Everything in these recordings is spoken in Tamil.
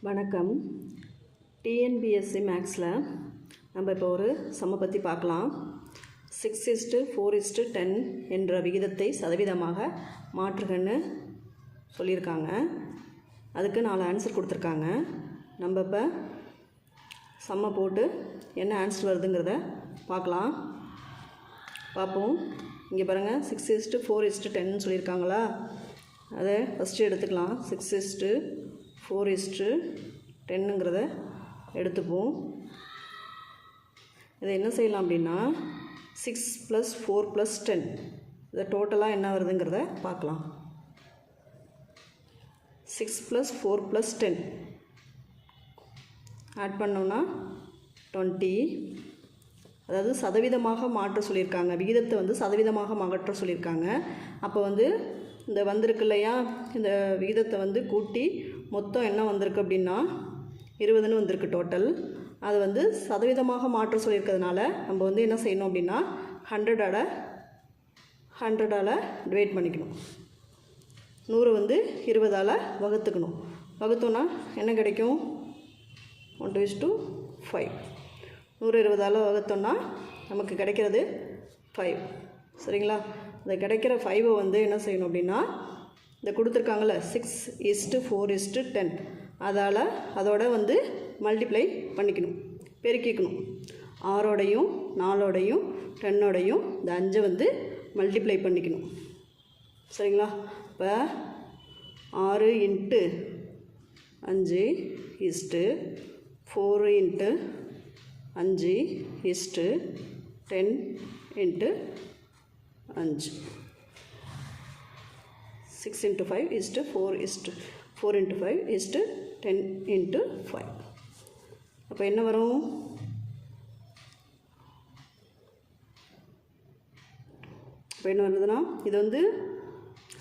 வணக்கம். டிஎன்பிஎஸ்சி மேக்ஸில் நம்ம இப்போ ஒரு சம்ம பற்றி பார்க்கலாம். 6:4:10 என்ற விகிதத்தை சதவீதமாக மாற்றுகன்னு சொல்லியிருக்காங்க. அதுக்கு 4 ஆன்சர் கொடுத்துருக்காங்க. நம்ம இப்போ சம்ம போட்டு என்ன ஆன்சர் வருதுங்கிறத பார்க்கலாம். பார்ப்போம். இங்கே பாருங்கள், 6:4:10 சொல்லியிருக்காங்களா? அதை ஃபஸ்ட்டு எடுத்துக்கலாம். 6:4:10ங்கிறத எடுத்துப்போம். இதை என்ன செய்யலாம் அப்படின்னா 6 + 4 + 10 இதை டோட்டலாக என்ன வருதுங்கிறத பார்க்கலாம். 6 + 4 + 10 ஆட் பண்ணோன்னா 20. அதாவது சதவீதமாக மாற்ற சொல்லியிருக்காங்க. விகிதத்தை சதவீதமாக மாற்ற சொல்லியிருக்காங்க. அப்போ இந்த வந்திருக்கு இல்லையா, இந்த விகிதத்தை கூட்டி மொத்தம் என்ன வந்திருக்கு அப்படின்னா 20ன்னு வந்திருக்கு டோட்டல். அது சதவீதமாக மாற்ற சொல்லியிருக்கிறதுனால நம்ம என்ன செய்யணும் அப்படின்னா 100ஆல் டிவைட் பண்ணிக்கணும். 100 20ஆல் வகுத்துக்கணும். வகுத்தோன்னா என்ன கிடைக்கும்? 1:5. 100 20ஆல் வகுத்தோன்னா நமக்கு கிடைக்கிறது 5. சரிங்களா? இந்த கிடைக்கிற 5 என்ன செய்யணும் அப்படின்னா இந்த கொடுத்துருக்காங்கள்ல 6:4:10 அதோட மல்டிப்ளை பண்ணிக்கணும், பெருக்கிக்கணும். 6ஓடையும் 4ஓடையும் 10ஓடையும் இந்த 5 மல்டிப்ளை பண்ணிக்கணும். சரிங்களா? இப்போ 6 × 5 4 × 5 10 × 5. 6 × 5 4 4 × 5 10 × 5. அப்போ என்ன வரும்? இப்போ என்ன வருதுன்னா இது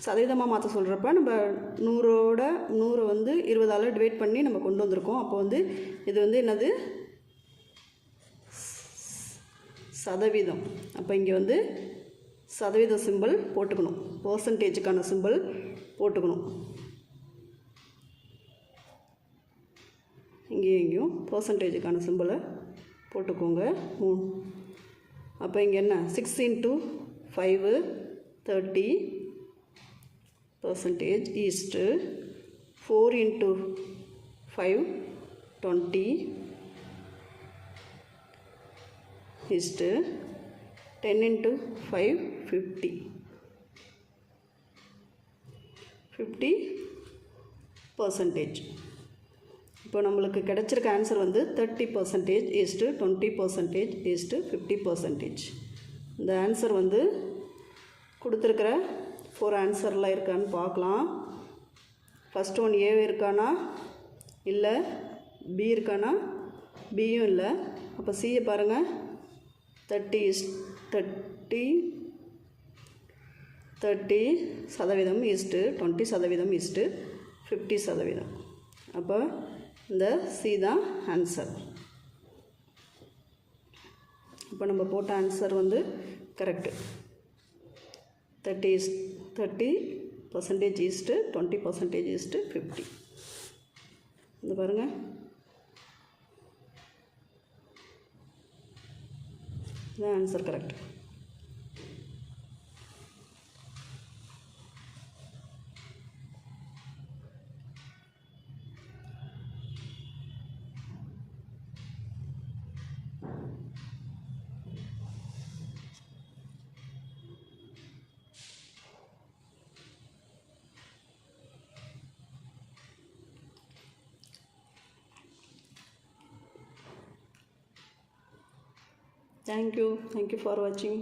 சதவீதமாக மாற்ற சொல்கிறப்ப நம்ம 100 20ஆல் டிவைட் பண்ணி நம்ம கொண்டு வந்திருக்கோம். அப்போ இது என்னது? சதவீதம். அப்போ இங்கே சதவீத சிம்பிள் போட்டுக்கணும், பர்சன்டேஜுக்கான சிம்பிள் போட்டுக்கணும். இங்கேயும் பர்சன்டேஜுக்கான சிம்பிளை போட்டுக்கோங்க. அப்போ இங்கே என்ன? 6 × 5 30% ஈஸ்ட்டு 4 × 5 20 ஈஸ்ட்டு 10 × 5 50%. இப்போ நம்மளுக்கு கிடைச்சிருக்க ஆன்சர் 30% ஈஸ்ட்டு 20% ஈஸ்ட்டு 50%. இந்த ஆன்சர் கொடுத்துருக்கிற 4 ஆன்சரில் இருக்கான்னு பார்க்கலாம். ஃபஸ்ட் ஒன் ஏ இருக்கானா இல்லை, பி இருக்கானா? பியும் இல்லை. அப்போ சியை பாருங்கள். 30% ஈஸ்ட்டு 20% ஈஸ்ட்டு 50%. அப்போ இந்த சி தான் ஆன்சர். இப்போ நம்ம போட்ட ஆன்சர் கரெக்டு. 30% east 20% east 50. இந்த பாருங்கள், இதான் answer correct. Thank you for watching.